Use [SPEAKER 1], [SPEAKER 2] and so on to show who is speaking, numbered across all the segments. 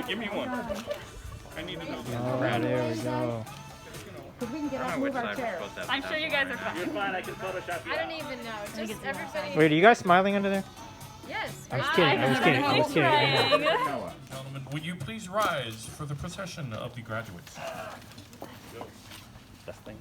[SPEAKER 1] Give me one. I need to know this.
[SPEAKER 2] All right, there we go.
[SPEAKER 3] Because we can get up, move our chairs.
[SPEAKER 4] I'm sure you guys are fine.
[SPEAKER 1] You're fine. I can Photoshop you.
[SPEAKER 4] I don't even know. Just everybody.
[SPEAKER 2] Wait, are you guys smiling under there?
[SPEAKER 4] Yes.
[SPEAKER 2] I was kidding. I was kidding. I was kidding.
[SPEAKER 5] Gentlemen, would you please rise for the procession of the graduates?
[SPEAKER 1] Best thing.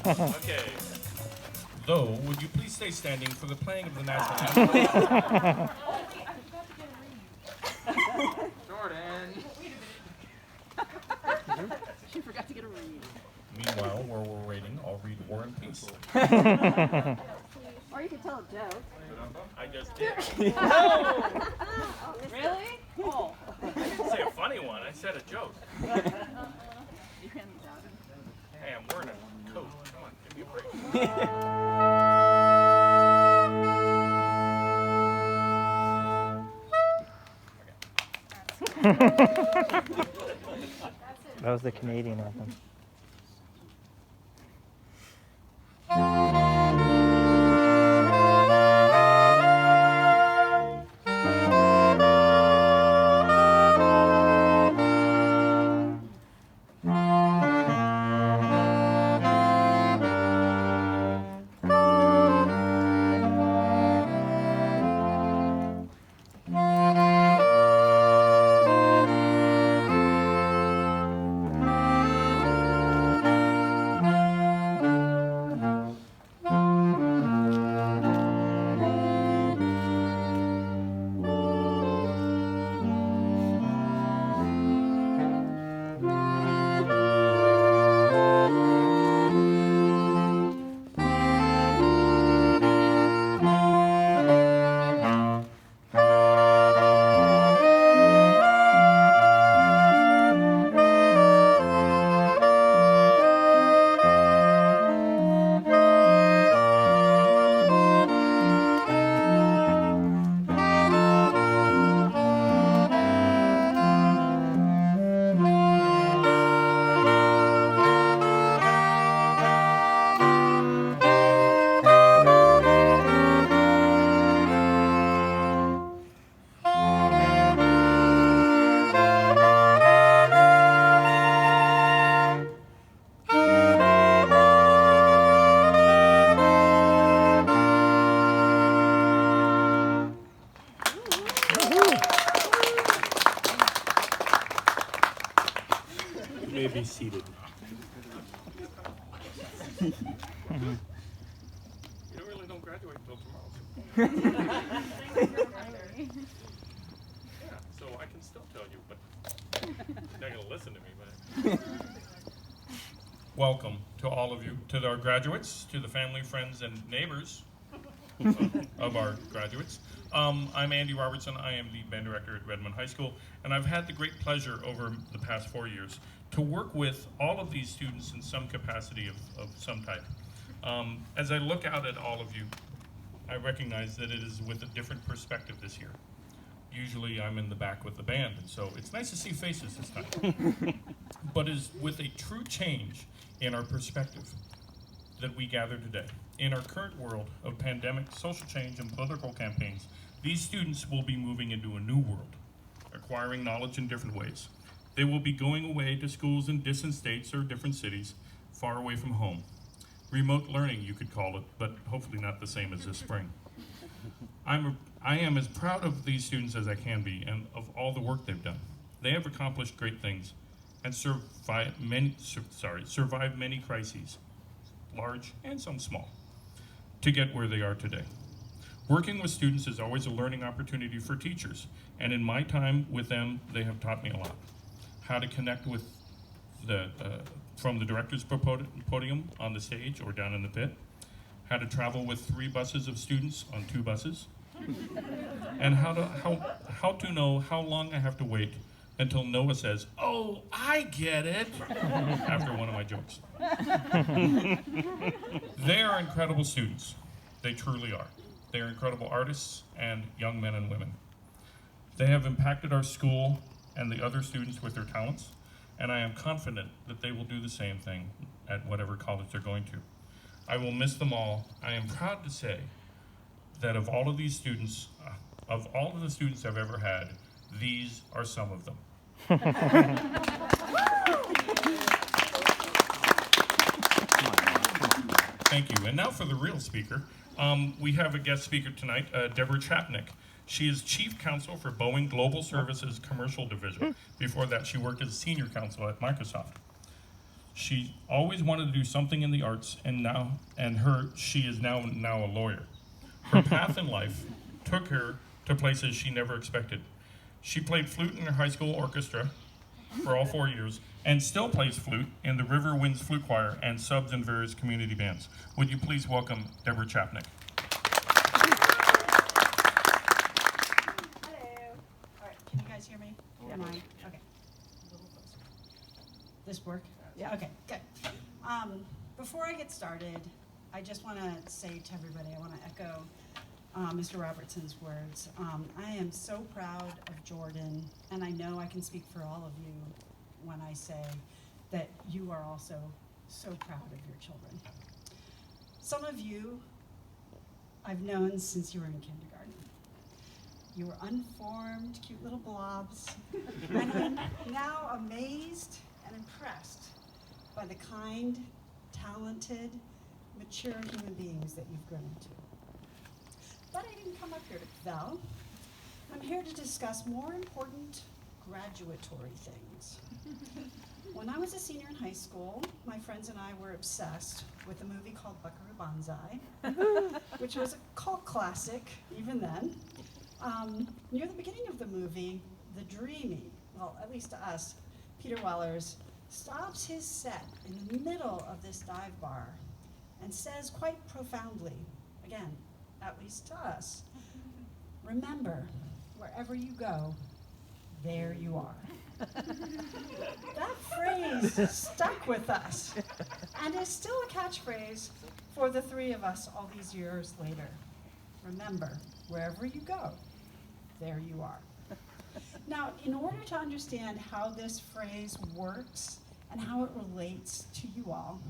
[SPEAKER 1] Okay.
[SPEAKER 5] Though, would you please stay standing for the playing of the national anthem?
[SPEAKER 1] Jordan.
[SPEAKER 3] She forgot to get a read.
[SPEAKER 5] Meanwhile, while we're waiting, I'll read War and Peace.
[SPEAKER 3] Or you could tell a joke.
[SPEAKER 1] I just did.
[SPEAKER 3] Really? Oh.
[SPEAKER 1] I didn't say a funny one. I said a joke. Hey, I'm wearing a coat. Come on, give me a break.
[SPEAKER 2] That was the Canadian anthem.
[SPEAKER 1] You may be seated. You really don't graduate until tomorrow. Yeah, so I can still tell you, but you're not going to listen to me. But
[SPEAKER 5] Welcome to all of you, to our graduates, to the family, friends, and neighbors of our graduates. I'm Andy Robertson. I am the band director at Redmond High School, and I've had the great pleasure over the past 4 years to work with all of these students in some capacity of some type. As I look out at all of you, I recognize that it is with a different perspective this year. Usually I'm in the back with the band, and so it's nice to see faces this time. But is with a true change in our perspective that we gather today. In our current world of pandemic, social change, and political campaigns, these students will be moving into a new world, acquiring knowledge in different ways. They will be going away to schools in distant states or different cities, far away from home. Remote learning, you could call it, but hopefully not the same as this spring. I am as proud of these students as I can be, and of all the work they've done. They have accomplished great things and survived many crises, large and some small, to get where they are today. Working with students is always a learning opportunity for teachers, and in my time with them, they have taught me a lot. How to connect with from the director's podium on the stage or down in the pit, how to travel with 3 buses of students on 2 buses, And how to know how long I have to wait until Noah says, "Oh, I get it," after one of my jokes. They are incredible students. They truly are. They are incredible artists and young men and women. They have impacted our school and the other students with their talents, and I am confident that they will do the same thing at whatever college they're going to. I will miss them all. I am proud to say that of all of these students, of all of the students I've ever had, these are some of them. Thank you. And now for the real speaker. We have a guest speaker tonight, Deborah Chapnick. She is Chief Counsel for Boeing Global Services Commercial Division. Before that, she worked as Senior Counsel at Microsoft. She always wanted to do something in the arts, she is now a lawyer. Her path in life took her to places she never expected. She played flute in her high school orchestra for all 4 years, and still plays flute in the River Winds Flute Choir and subs in various community bands. Would you please welcome Deborah Chapnick?
[SPEAKER 3] Hello. All right, can you guys hear me? Yeah. Mine? Okay. A little closer. This work? Yeah. Okay, good. Before I get started, I just want to say to everybody, I want to echo Mr. Robertson's words. I am so proud of Jordan, and I know I can speak for all of you when I say that you are also so proud of your children. Some of you I've known since you were in kindergarten. You were unformed, cute little blobs, and I'm now amazed and impressed by the kind, talented, mature human beings that you've grown into. But I didn't come up here to Val. I'm here to discuss more important graduatory things. When I was a senior in high school, my friends and I were obsessed with a movie called Buckaroo Banzai, which was a cult classic even then. Near the beginning of the movie, the dreamy, well, at least to us, Peter Wellers, stops his set in the middle of this dive bar and says quite profoundly, again, at least to us, remember, wherever you go, there you are. That phrase stuck with us and is still a catchphrase for the three of us all these years later. Remember, wherever you go, there you are. Now, in order to understand how this phrase works and how it relates to you all,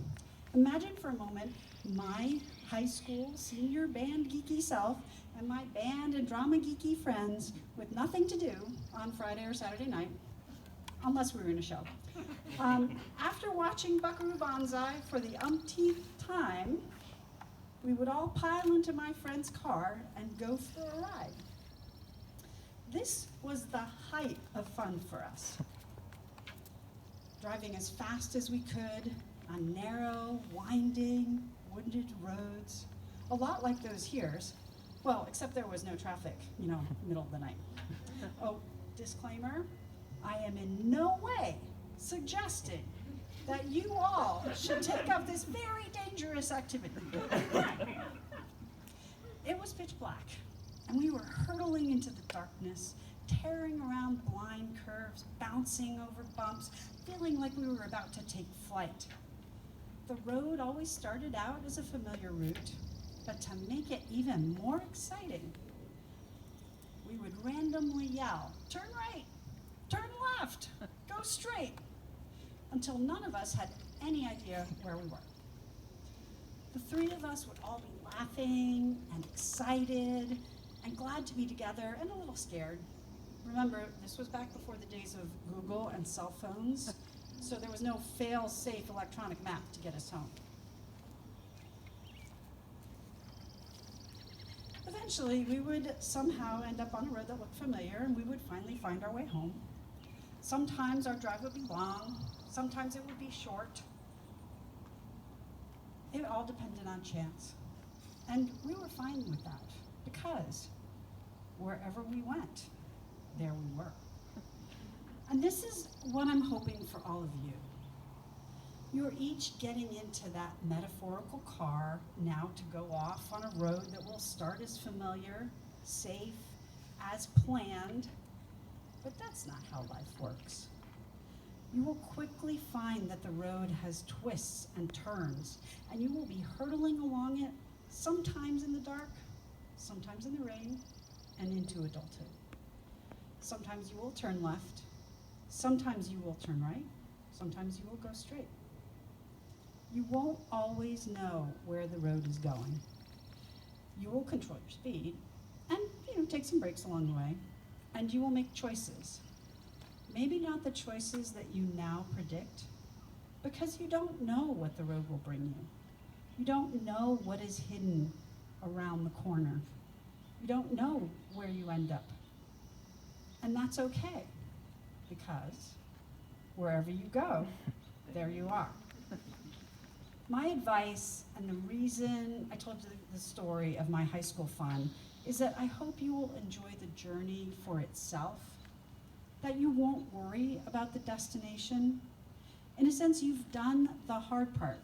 [SPEAKER 3] imagine for a moment my high school senior band geeky self and my band and drama geeky friends with nothing to do on Friday or Saturday night, unless we were in a show. After watching Buckaroo Banzai for the umpteenth time, we would all pile into my friend's car and go for a ride. This was the height of fun for us. Driving as fast as we could on narrow, winding, wooded roads, a lot like those here's. Well, except there was no traffic, middle of the night. Oh, disclaimer, I am in no way suggesting that you all should take up this very dangerous activity. It was pitch black, and we were hurtling into the darkness, tearing around blind curves, bouncing over bumps, feeling like we were about to take flight. The road always started out as a familiar route, but to make it even more exciting, we would randomly yell, "Turn right, turn left, go straight," until none of us had any idea where we were. The three of us would all be laughing and excited and glad to be together and a little scared. Remember, this was back before the days of Google and cell phones, so there was no fail-safe electronic map to get us home. Eventually, we would somehow end up on a road that looked familiar, and we would finally find our way home. Sometimes our drive would be long, sometimes it would be short. It all depended on chance. And we were fine with that, because wherever we went, there we were. And this is what I'm hoping for all of you. You're each getting into that metaphorical car now to go off on a road that will start as familiar, safe, as planned, but that's not how life works. You will quickly find that the road has twists and turns, and you will be hurtling along it, sometimes in the dark, sometimes in the rain, and into adulthood. Sometimes you will turn left, sometimes you will turn right, sometimes you will go straight. You won't always know where the road is going. You will control your speed and, take some breaks along the way, and you will make choices. Maybe not the choices that you now predict, because you don't know what the road will bring you. You don't know what is hidden around the corner. You don't know where you end up. And that's okay, because wherever you go, there you are. My advice, and the reason I told you the story of my high school fun, is that I hope you will enjoy the journey for itself, that you won't worry about the destination. In a sense, you've done the hard part.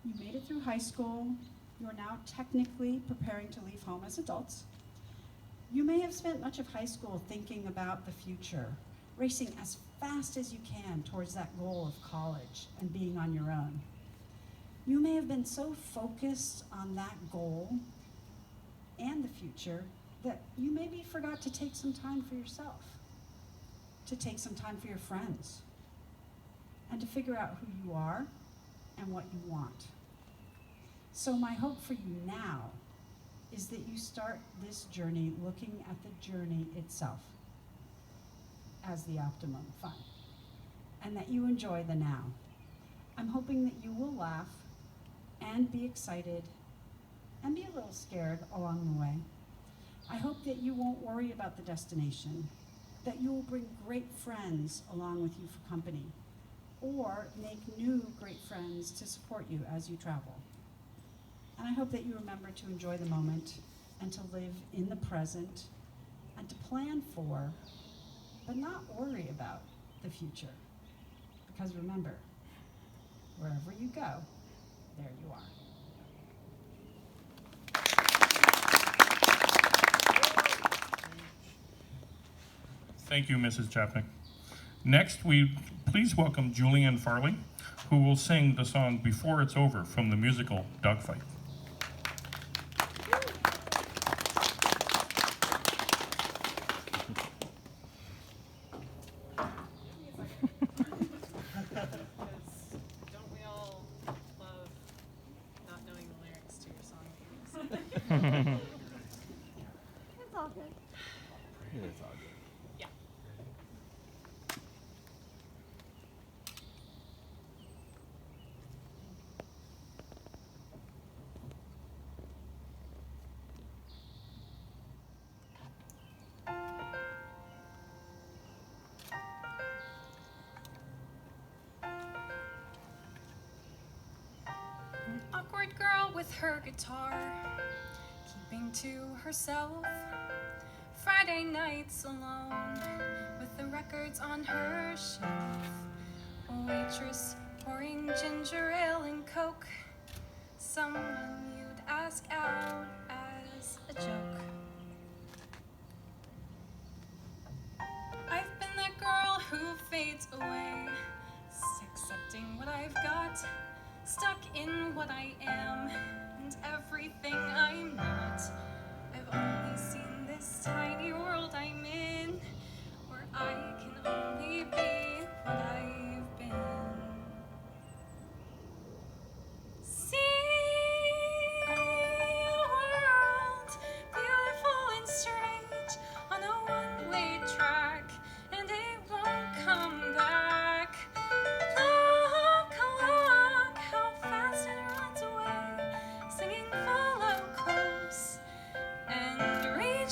[SPEAKER 3] You made it through high school. You are now technically preparing to leave home as adults. You may have spent much of high school thinking about the future, racing as fast as you can towards that goal of college and being on your own. You may have been so focused on that goal and the future that you maybe forgot to take some time for yourself, to take some time for your friends, and to figure out who you are and what you want. So my hope for you now is that you start this journey looking at the journey itself as the optimum fun, and that you enjoy the now. I'm hoping that you will laugh and be excited and be a little scared along the way. I hope that you won't worry about the destination, that you will bring great friends along with you for company, or make new great friends to support you as you travel. And I hope that you remember to enjoy the moment and to live in the present and to plan for, but not worry about, the future. Because remember, wherever you go, there you are.
[SPEAKER 5] Thank you, Mrs. Chapnick. Next, we please welcome Julianne Farley, who will sing the song Before It's Over from the musical Dogfight.
[SPEAKER 6] Don't we all love not knowing the lyrics to your song?
[SPEAKER 4] It's all good.
[SPEAKER 7] It's all good.
[SPEAKER 6] Yeah. An awkward girl with her guitar, keeping to herself. Friday nights alone, with the records on her shelf. A waitress pouring ginger ale and Coke. Someone you'd ask out as a joke. I've been that girl who fades away, accepting what I've got, stuck in what I am and everything I'm not. I've only seen this tiny world I'm in, where I can only be what I've been. See a world beautiful and strange on a one-way track, and it won't come back. Look how fast it runs away, singing follow close and reach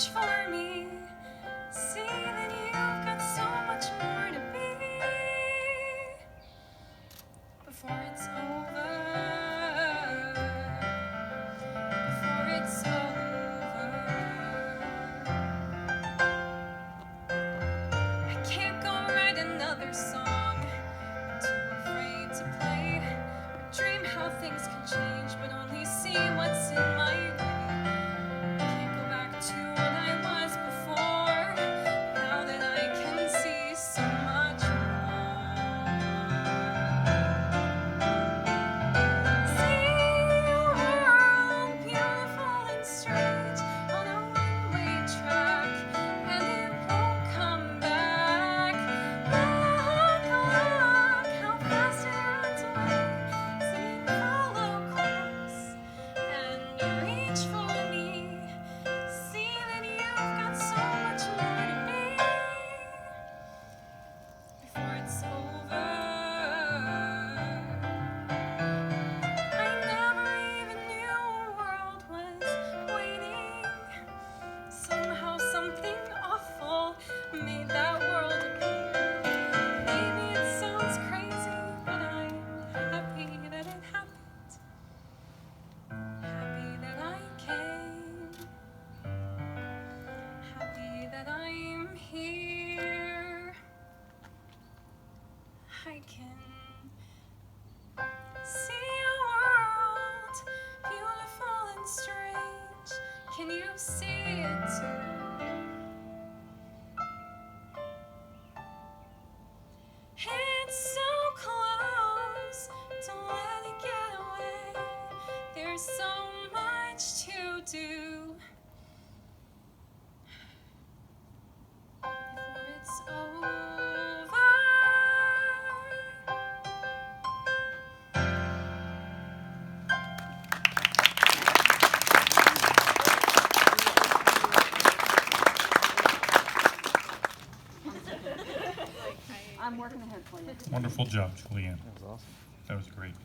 [SPEAKER 4] I'm working ahead for you.
[SPEAKER 5] Wonderful job, Julianne.
[SPEAKER 7] That was awesome.
[SPEAKER 5] That was great.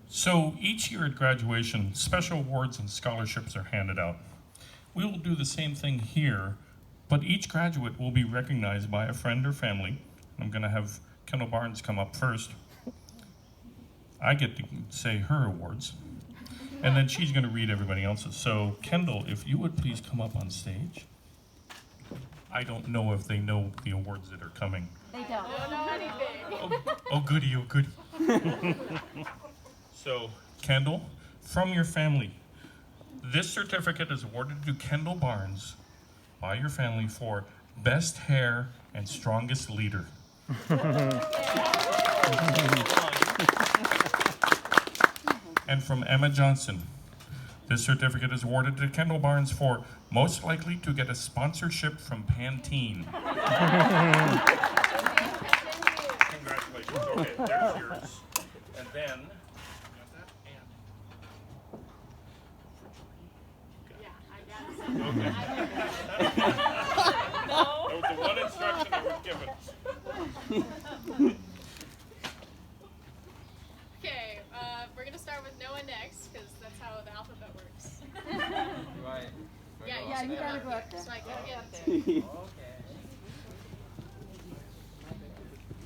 [SPEAKER 5] So each year at graduation, special awards and scholarships are handed out. We will do the same thing here, but each graduate will be recognized by a friend or family. I'm going to have Kendall Barnes come up first. I get to say her awards, and then she's going to read everybody else's. So Kendall, if you would please come up on stage. I don't know if they know the awards that are coming.
[SPEAKER 4] They don't.
[SPEAKER 5] Oh goody, oh goody. So, Kendall, from your family, this certificate is awarded to Kendall Barnes by your family for Best Hair and Strongest Leader. And from Emma Johnson, this certificate is awarded to Kendall Barnes for Most Likely to Get a Sponsorship from Pantene. Congratulations. Okay, there's yours. And then, okay. That was the one instruction I was given.
[SPEAKER 6] Okay, we're gonna start with Noah next, because that's how the alphabet works.
[SPEAKER 4] Yeah, you gotta go up there.
[SPEAKER 6] So I can get up there.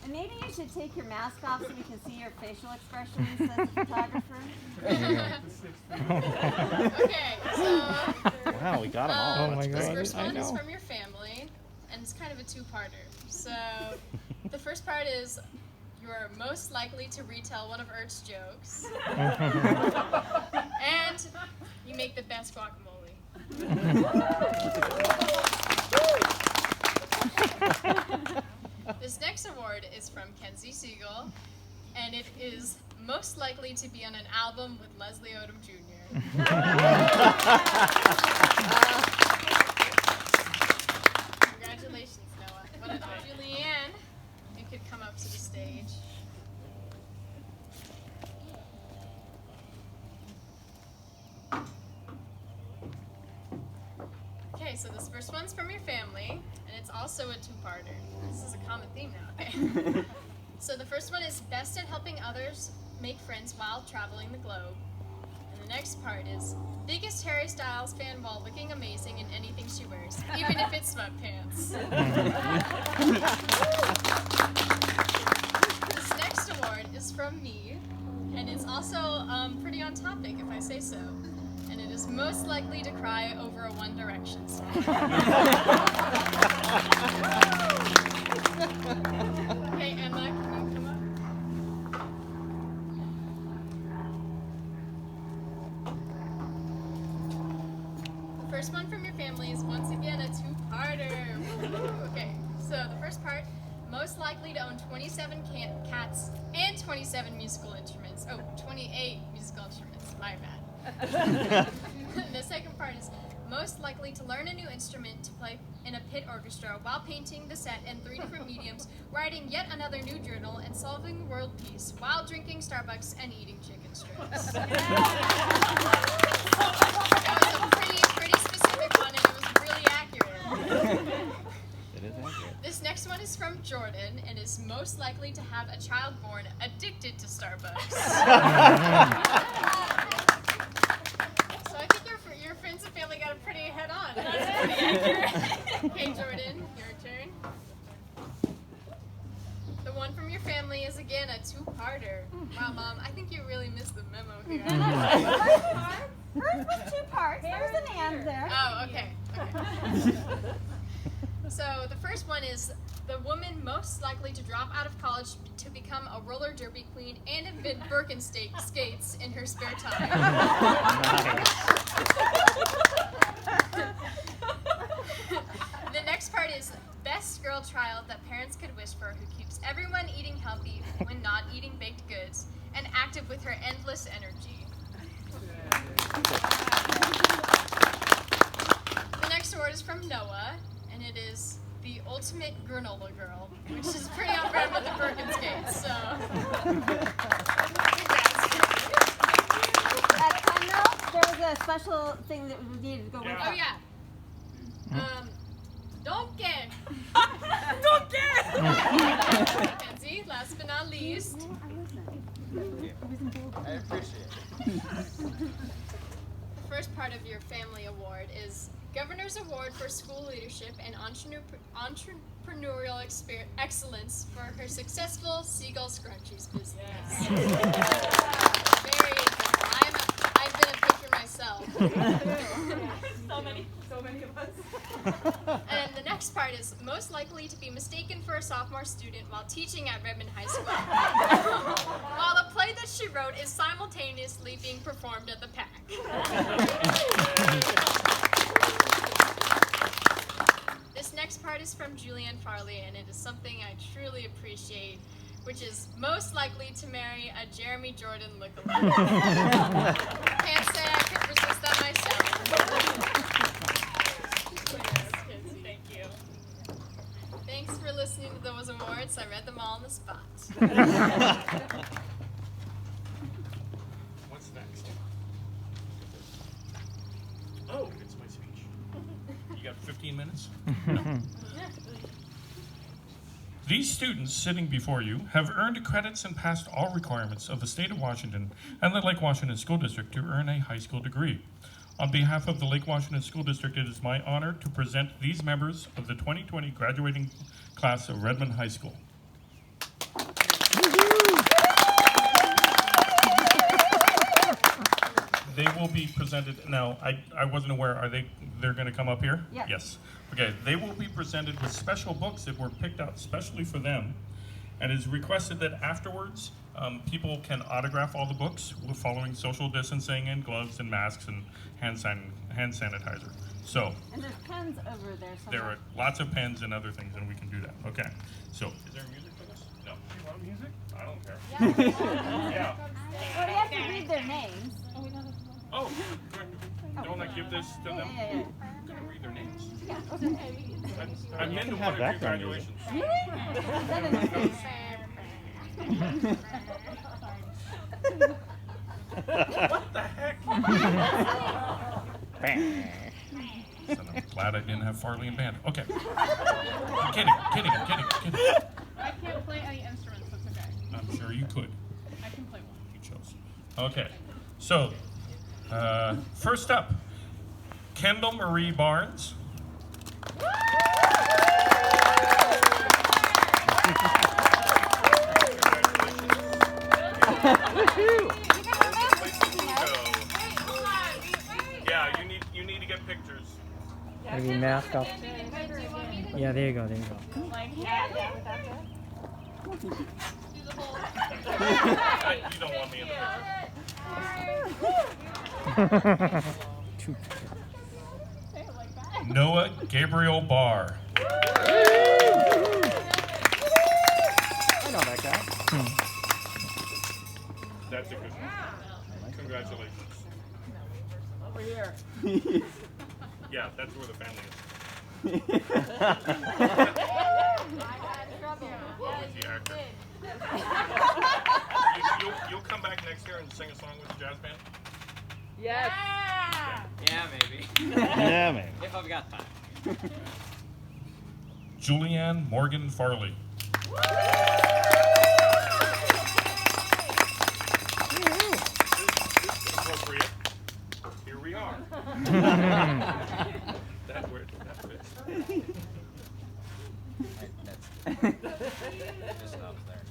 [SPEAKER 4] And maybe you should take your mask off so we can see your facial expressions as a photographer.
[SPEAKER 6] Okay, so
[SPEAKER 2] Wow, we got them all. Oh my
[SPEAKER 6] this
[SPEAKER 2] god.
[SPEAKER 6] first
[SPEAKER 2] I
[SPEAKER 6] one is
[SPEAKER 2] know.
[SPEAKER 6] from your family, and it's kind of a two-parter. So the first part is you are most likely to retell one of Ert's jokes, and you make the best guacamole. This next award is from Kenzie Siegel, and it is most likely to be on an album with Leslie Odom Jr. Congratulations, Noah. What about Julianne? You could come up to the stage. Okay, so this first one's from your family, and it's also a two-parter. This is a common theme now, okay? So the first one is best at helping others make friends while traveling the globe. And the next part is biggest Harry Styles fan while looking amazing in anything she wears, even if it's sweatpants. This next award is from me, and it's also pretty on topic if I say so. And it is most likely to cry over a One Direction song. Okay, Emma, can you come up? The first one from your family is once again a two-parter. Okay, so the first part, most likely to own 27 cats and 27 musical instruments. Oh, 28 musical instruments, my bad. The second part is most likely to learn a new instrument to play in a pit orchestra while painting the set in 3 different mediums, writing yet another new journal, and solving world peace while drinking Starbucks and eating chicken strips. That was a pretty specific one, and it was really accurate.
[SPEAKER 7] It is accurate.
[SPEAKER 6] This next one is from Jordan and is most likely to have a child born addicted to Starbucks. So I think your friends and family got it pretty head on. That's pretty accurate. Okay, Jordan, your turn. The one from your family is again a two-parter. Wow, Mom, I think you really missed the memo here.
[SPEAKER 4] Hers was 2 parts. There's an and there.
[SPEAKER 6] Oh, okay. So the first one is the woman most likely to drop out of college to become a roller derby queen and invent Birkenskates in her spare time. The next part is best girl child that parents could wish for, who keeps everyone eating healthy when not eating baked goods and active with her endless energy. The next award is from Noah, and it is the ultimate granola girl, which is pretty on brand with the Birkenskates, so congrats.
[SPEAKER 4] At Kendall, there was a special thing that we needed to go with
[SPEAKER 6] Oh
[SPEAKER 4] that.
[SPEAKER 6] yeah. Don't get.
[SPEAKER 3] Don't get.
[SPEAKER 6] Mackenzie, last but not least.
[SPEAKER 8] I appreciate it.
[SPEAKER 6] The first part of your family award is Governor's Award for School Leadership and Entrepreneurial Excellence for her successful Seagull Scrunchies business. Very exciting. I've been a pitcher myself.
[SPEAKER 9] So many of us.
[SPEAKER 6] And the next part is most likely to be mistaken for a sophomore student while teaching at Redmond High School. While the play that she wrote is simultaneously being performed at the PAC. This next part is from Julianne Farley, and it is something I truly appreciate, which is most likely to marry a Jeremy Jordan lookalike. Can't say I could resist that myself. Thank you. Thanks for listening to those awards. I read them all on the spot.
[SPEAKER 5] What's next? Oh, it's my speech. You got 15 minutes? These students sitting before you have earned credits and passed all requirements of the state of Washington and the Lake Washington School District to earn a high school degree. On behalf of the Lake Washington School District, it is my honor to present these members of the 2020 graduating class of Redmond High School. They will be presented, now, I wasn't aware, they're gonna come up here?
[SPEAKER 4] Yeah.
[SPEAKER 5] Yes. Okay, they will be presented with special books that were picked out specially for them. And it is requested that afterwards, people can autograph all the books following social distancing and gloves and masks and hand sanitizer. So,
[SPEAKER 4] And there's pens over there somewhere.
[SPEAKER 5] there are lots of pens and other things, and we can do that. Okay, so, is there music for this? No. You want music? I don't care. Yeah.
[SPEAKER 4] Well, we have to read their names.
[SPEAKER 5] Oh, don't I give this to them?
[SPEAKER 4] Yeah.
[SPEAKER 5] I'm gonna read their names.
[SPEAKER 4] Yeah.
[SPEAKER 5] I've been to
[SPEAKER 2] have
[SPEAKER 5] one of your
[SPEAKER 2] background music.
[SPEAKER 5] graduations. What the heck? So I'm glad I didn't have Farley and band. Okay. I'm kidding.
[SPEAKER 9] I can't play any instruments, that's okay.
[SPEAKER 5] I'm sure you could.
[SPEAKER 9] I can play one.
[SPEAKER 5] You chose. Okay. So, first up, Kendall Marie Barnes. Yeah, you need to get pictures.
[SPEAKER 10] Maybe mask up. Yeah, there you go, there you go.
[SPEAKER 5] You don't want me in the picture. Noah Gabriel Barr.
[SPEAKER 2] I know that guy.
[SPEAKER 5] That's a good one. Congratulations.
[SPEAKER 9] Over here.
[SPEAKER 5] Yeah, that's where the family is. Who's the actor? You'll come back next year and sing a song with the jazz band?
[SPEAKER 9] Yes.
[SPEAKER 8] Yeah, maybe.
[SPEAKER 2] Yeah, man.
[SPEAKER 8] If I've got time.
[SPEAKER 5] Julianne Morgan Farley. Appropriate. Here we are. That fits.
[SPEAKER 8] Just up there.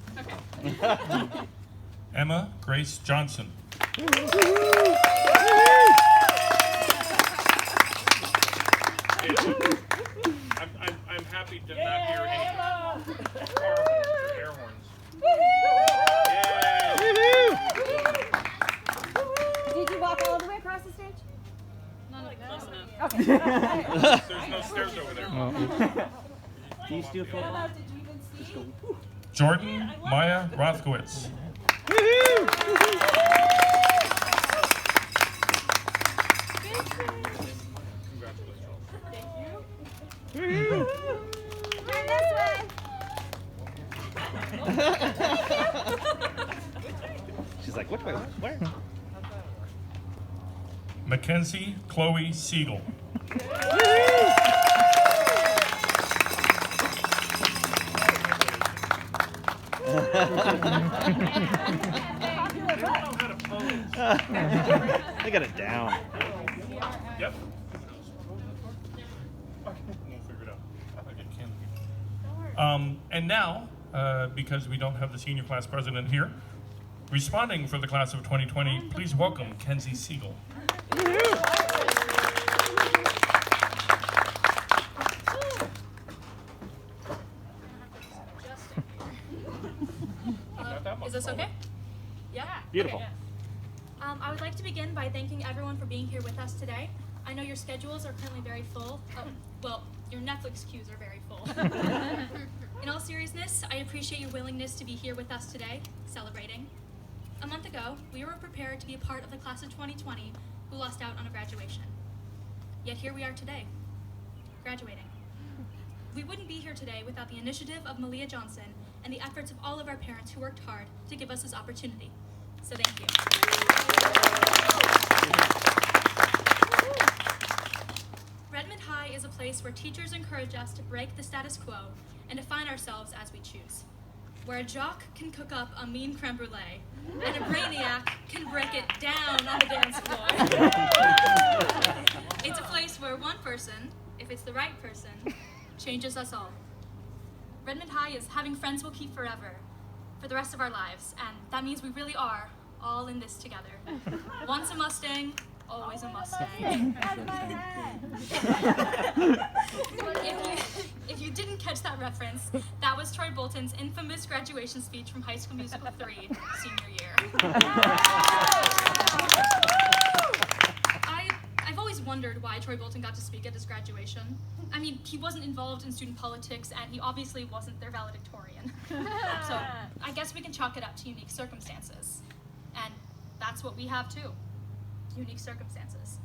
[SPEAKER 5] Emma Grace Johnson. I'm happy to not hear any car horns or air horns.
[SPEAKER 4] Did you walk all the way across the stage?
[SPEAKER 5] There's no stairs over there.
[SPEAKER 2] Do you still feel
[SPEAKER 5] Jordan Maya Rothkowitz.
[SPEAKER 4] Turn this way.
[SPEAKER 2] She's like, which way? Where?
[SPEAKER 5] Mackenzie Chloe Siegel.
[SPEAKER 2] They got it down.
[SPEAKER 5] Yep. We'll figure it out. I'll get Ken. And now, because we don't have the senior class president here, responding for the class of 2020, please welcome Kenzie Siegel.
[SPEAKER 6] Is this okay? Yeah?
[SPEAKER 2] Beautiful.
[SPEAKER 6] Okay. I would like to begin by thanking everyone for being here with us today. I know your schedules are currently very full. Well, your Netflix queues are very full. In all seriousness, I appreciate your willingness to be here with us today, celebrating. A month ago, we were prepared to be a part of the class of 2020 who lost out on a graduation. Yet here we are today, graduating. We wouldn't be here today without the initiative of Malia Johnson and the efforts of all of our parents who worked hard to give us this opportunity. So thank you. Redmond High is a place where teachers encourage us to break the status quo and define ourselves as we choose. Where a jock can cook up a mean creme brulee and a brainiac can break it down on the dance floor. It's a place where one person, if it's the right person, changes us all. Redmond High is having friends we'll keep forever, for the rest of our lives, and that means we really are all in this together. Once a Mustang, always a Mustang. If you didn't catch that reference, that was Troy Bolton's infamous graduation speech from High School Musical 3, senior year. I've always wondered why Troy Bolton got to speak at his graduation. I mean, he wasn't involved in student politics, and he obviously wasn't their valedictorian. So I guess we can chalk it up to unique circumstances. And that's what we have too, unique circumstances.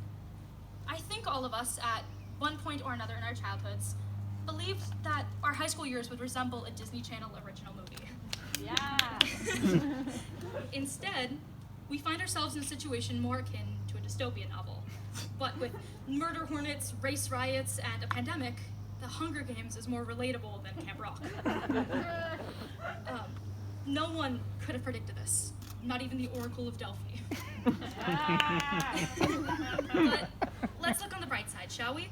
[SPEAKER 6] I think all of us at one point or another in our childhoods believed that our high school years would resemble a Disney Channel original movie. Yeah. Instead, we find ourselves in a situation more akin to a dystopian novel. But with murder hornets, race riots, and a pandemic, the Hunger Games is more relatable than Camp Rock. No one could have predicted this, not even the Oracle of Delphi. But let's look on the bright side, shall we?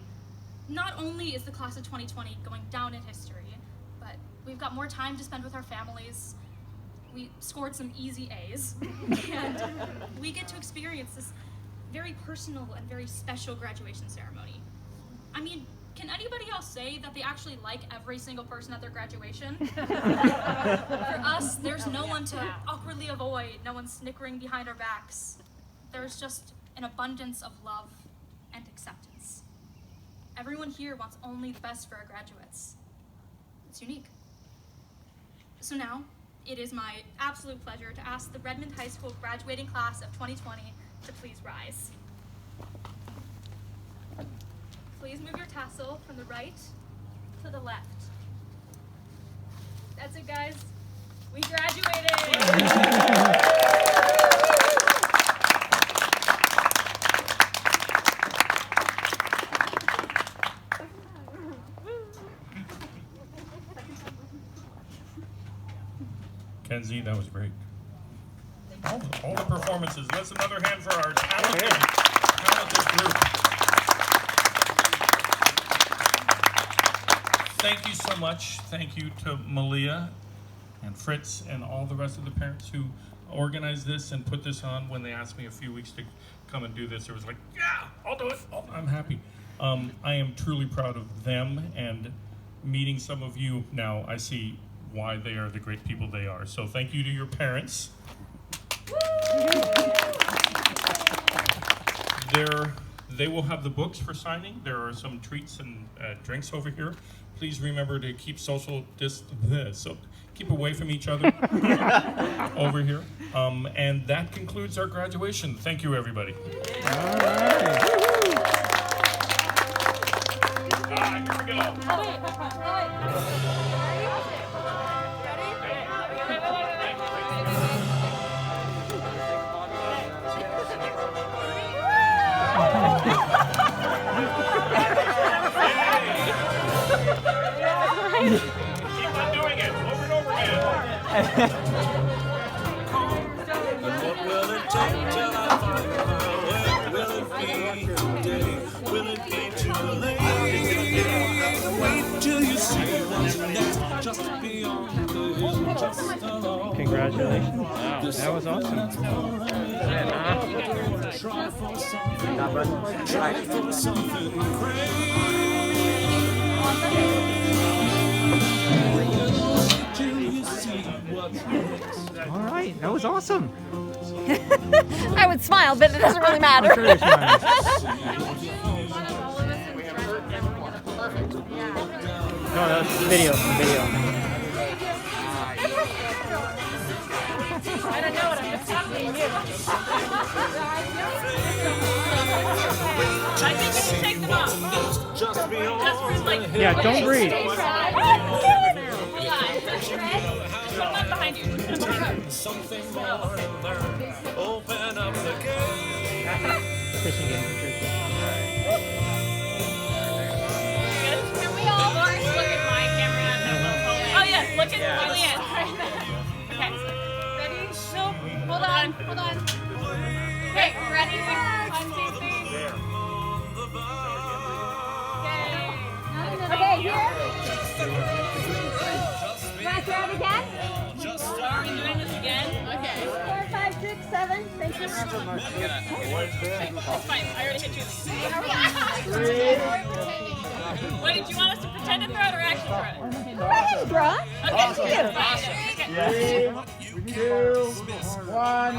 [SPEAKER 6] Not only is the class of 2020 going down in history, but we've got more time to spend with our families. We scored some easy A's, and we get to experience this very personal and very special graduation ceremony. I mean, can anybody else say that they actually like every single person at their graduation? For us, there's no one to awkwardly avoid, no one snickering behind our backs. There's just an abundance of love and acceptance. Everyone here wants only the best for our graduates. It's unique. So now, it is my absolute pleasure to ask the Redmond High School graduating class of 2020 to please rise. Please move your tassel from the right to the left. That's it, guys. We graduated!
[SPEAKER 5] Kenzie, that was great. All the performances. Let's another hand for our talented group. Thank you so much. Thank you to Malia and Fritz and all the rest of the parents who organized this and put this on. When they asked me a few weeks to come and do this, it was like, yeah, I'll do it. I'm happy. I am truly proud of them, and meeting some of you now, I see why they are the great people they are. So thank you to your parents. They will have the books for signing. There are some treats and drinks over here. Please remember to keep social distance, so keep away from each other over here. And that concludes our graduation. Thank you, everybody.
[SPEAKER 2] All right.
[SPEAKER 5] Here we go. Keep on doing it over and over again.
[SPEAKER 11] What will it take till I find her? Will it be today? Will it be too late? Wait till you see what's next, just beyond the hill, just along.
[SPEAKER 2] Congratulations. Wow. That was awesome.
[SPEAKER 11] Try for something, try for something great. Till you see what's next.
[SPEAKER 2] All right. That was awesome.
[SPEAKER 4] I would smile, but it doesn't really matter.
[SPEAKER 2] I'm sure you're smiling. No, that's video. Video.
[SPEAKER 9] I don't know what I'm just talking to you. I think you should take them off.
[SPEAKER 11] Just beyond
[SPEAKER 9] Just for like.
[SPEAKER 2] Yeah, don't breathe.
[SPEAKER 9] Hold on. Come up behind you.
[SPEAKER 11] something more and learn. Open up the gate.
[SPEAKER 2] Fishing game.
[SPEAKER 9] Can we all look at my camera and then we'll pull in? Oh yeah, look at Julian. Okay. Ready? No. Hold on. Hold on. Okay, ready? 1, 2, 3.
[SPEAKER 4] Okay, here. Want to try it again?
[SPEAKER 9] Are we doing this again? Okay.
[SPEAKER 4] 4, 5, 6, 7. Thank you.
[SPEAKER 9] It's fine. I already hit you. What did you want us to pretend to throw it or actually throw it?
[SPEAKER 4] Go ahead, Bruh.
[SPEAKER 9] Okay. Awesome. Okay.
[SPEAKER 10] 3, 2, 1.